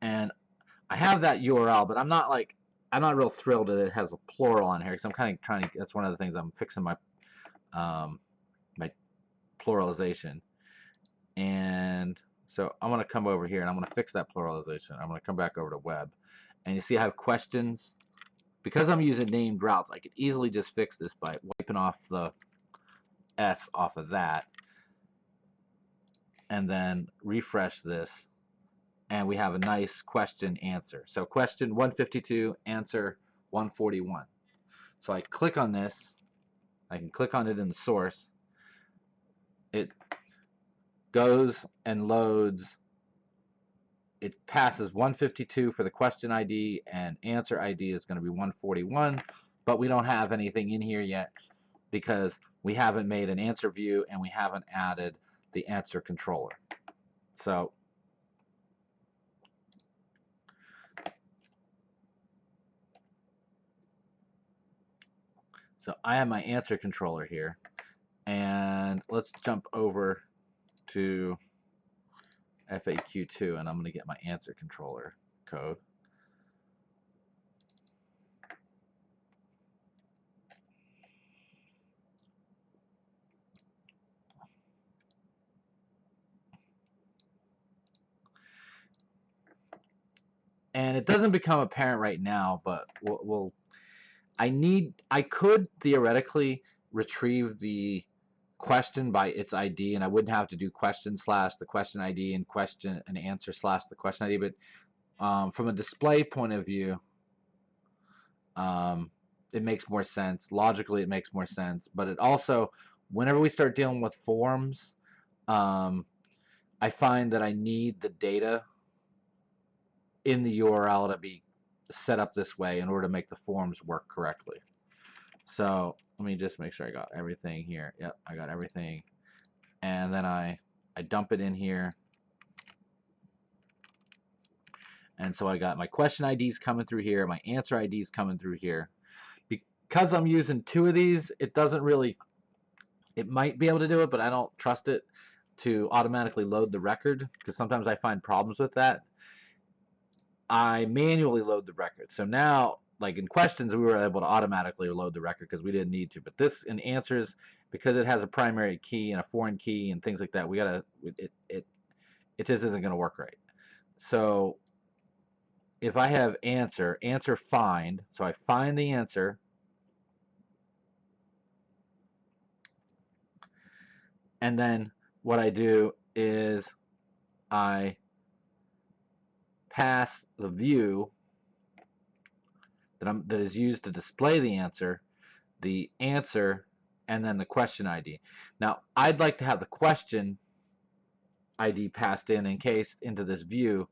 And I have that URL, but I'm not real thrilled that it has a plural on here, because I'm kind of trying to, that's one of the things I'm fixing, my my pluralization. And so I'm going to come over here and I'm going to fix that pluralization. I'm going to come back over to web, and you see I have questions. Because I'm using named routes, I could easily just fix this by wiping off the S off of that, and then refresh this, and we have a nice question answer. So question 152, answer 141. So I click on this, I can click on it in the source, it goes and loads, it passes 152 for the question ID, and answer ID is going to be 141, but we don't have anything in here yet because we haven't made an answer view and we haven't added the answer controller. So I have my answer controller here, and let's jump over to FAQ2, and I'm going to get my answer controller code. And it doesn't become apparent right now, but I could theoretically retrieve the question by its ID, and I wouldn't have to do question slash the question ID and question and answer slash the question ID. But from a display point of view, it makes more sense. Logically, it makes more sense. But it also, whenever we start dealing with forms, I find that I need the data in the URL to be set up this way in order to make the forms work correctly. So let me just make sure I got everything here. Yep, I got everything. And then I dump it in here. And so I got my question IDs coming through here, my answer IDs coming through here. Because I'm using two of these, it doesn't really, it might be able to do it, but I don't trust it to automatically load the record, because sometimes I find problems with that. I manually load the record. So now, like in questions, we were able to automatically load the record because we didn't need to. But this in answers, because it has a primary key and a foreign key and things like that, we gotta it just isn't gonna work right. So if I have answer find, so I find the answer, and then what I do is I pass the view that is used to display the answer, and then the question ID. Now, I'd like to have the question ID passed in case into this view,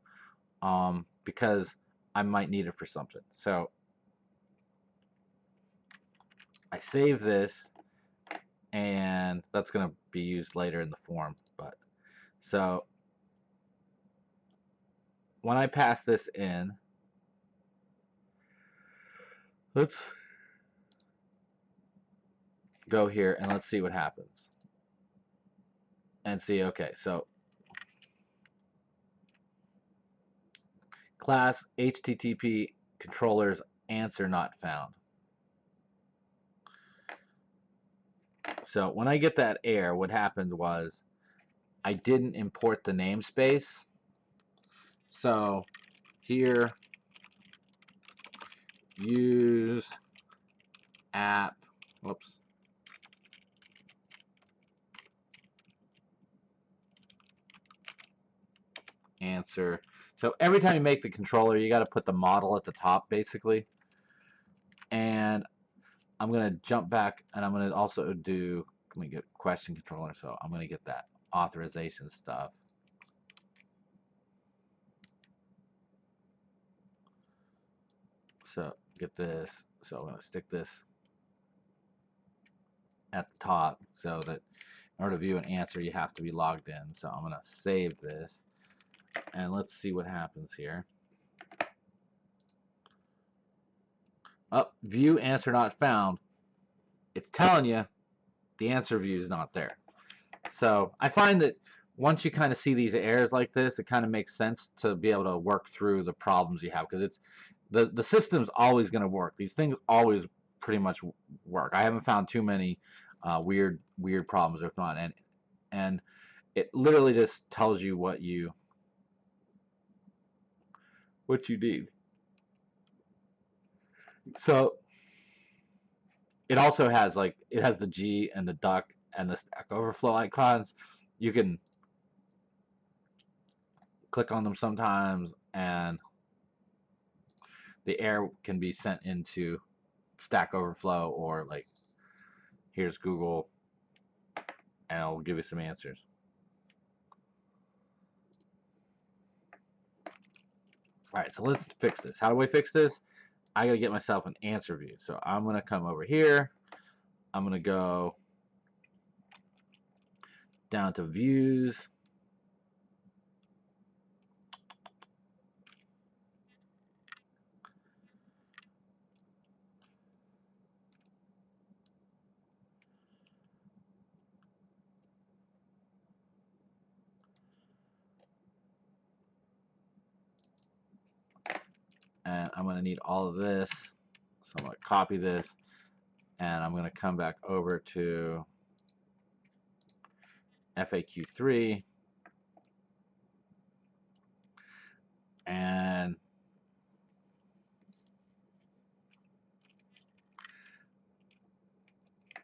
because I might need it for something. So I save this, and that's going to be used later in the form. But so when I pass this in, let's go here and let's see what happens. And see, okay, so class HTTP controllers answer not found. So when I get that error, what happened was I didn't import the namespace. So here, use app, whoops, answer. So every time you make the controller, you got to put the model at the top, basically. And I'm going to jump back, and I'm going to also do, let me get question controller, so I'm going to get that authorization stuff. So get this, so I'm going to stick this at the top, so that in order to view an answer, you have to be logged in. So I'm going to save this, and let's see what happens here. Up, view answer not found. It's telling you the answer view is not there. So I find that once you kind of see these errors like this, it kind of makes sense to be able to work through the problems you have, because it's the system's always going to work. These things always pretty much work. I haven't found too many weird problems, if not, and it literally just tells you what you need. So it also has, like, it has the G and the duck and the Stack Overflow icons. You can click on them sometimes, and the error can be sent into Stack Overflow, or like, here's Google, and I'll give you some answers. All right, so let's fix this. How do I fix this? I gotta get myself an answer view. So I'm gonna come over here. I'm gonna go down to views. And I'm gonna need all of this. So I'm gonna copy this, and I'm gonna come back over to FAQ3, and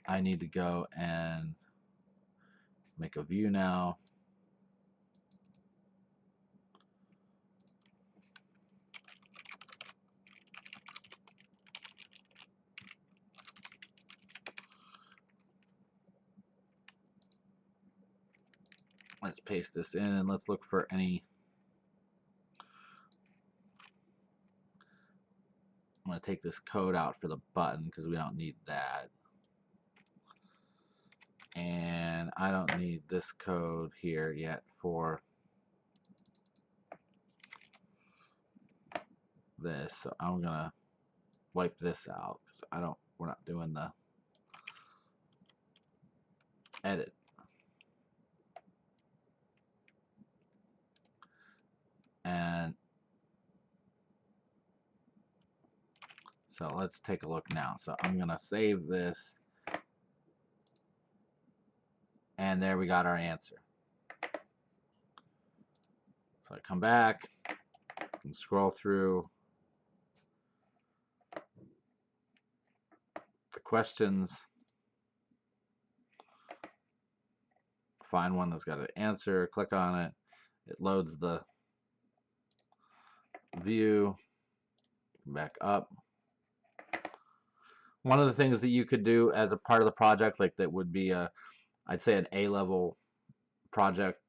I need to go and make a view now. Let's paste this in and let's look for any. I'm going to take this code out for the button because we don't need that. And I don't need this code here yet for this. So I'm going to wipe this out because we're not doing the edit. And so let's take a look now. So I'm going to save this. And there we got our answer. So I come back and scroll through the questions, find one that's got an answer, click on it. It loads the view, back up. One of the things that you could do as a part of the project, like that would be I'd say an A-level project,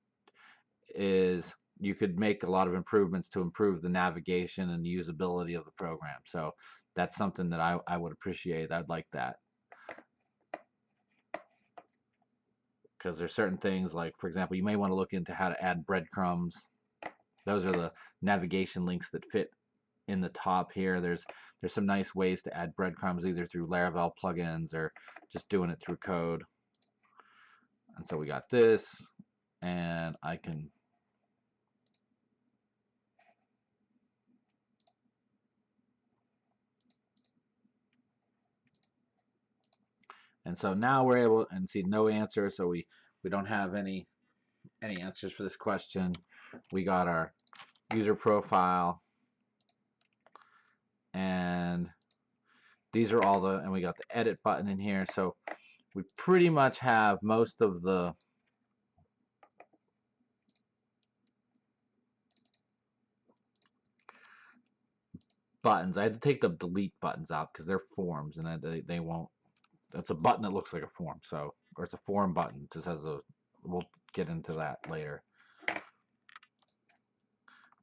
is you could make a lot of improvements to improve the navigation and the usability of the program. So that's something that I would appreciate. I'd like that. Because there's certain things like, for example, you may want to look into how to add breadcrumbs. Those are the navigation links that fit in the top here. There's some nice ways to add breadcrumbs either through Laravel plugins or just doing it through code. And so we got this, and I can and so now we're able and see no answer, so we don't have any answers for this question. We got our user profile, and these are all and we got the edit button in here. So we pretty much have most of the buttons. I had to take the delete buttons out because they're forms, and they won't. That's a button that looks like a form, so or it's a form button. It just has a. We'll get into that later.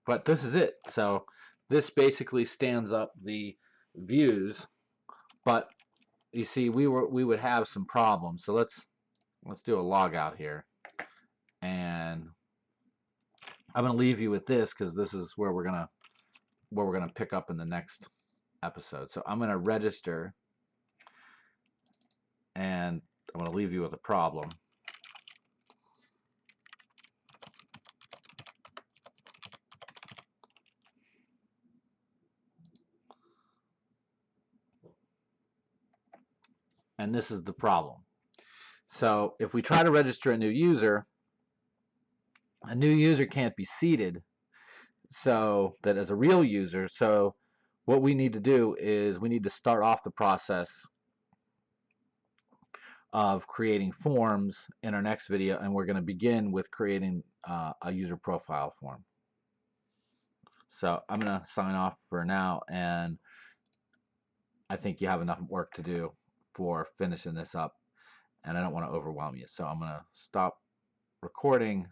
But this is it. So this basically stands up the views, but you see we would have some problems. So let's do a log out here, and I'm going to leave you with this because this is where we're gonna pick up in the next episode. So I'm going to register, and I'm going to leave you with a problem. And this is the problem. So if we try to register a new user can't be seeded so that as a real user. So what we need to do is we need to start off the process of creating forms in our next video, and we're going to begin with creating a user profile form. So I'm going to sign off for now, and I think you have enough work to do for finishing this up, and I don't want to overwhelm you. So I'm going to stop recording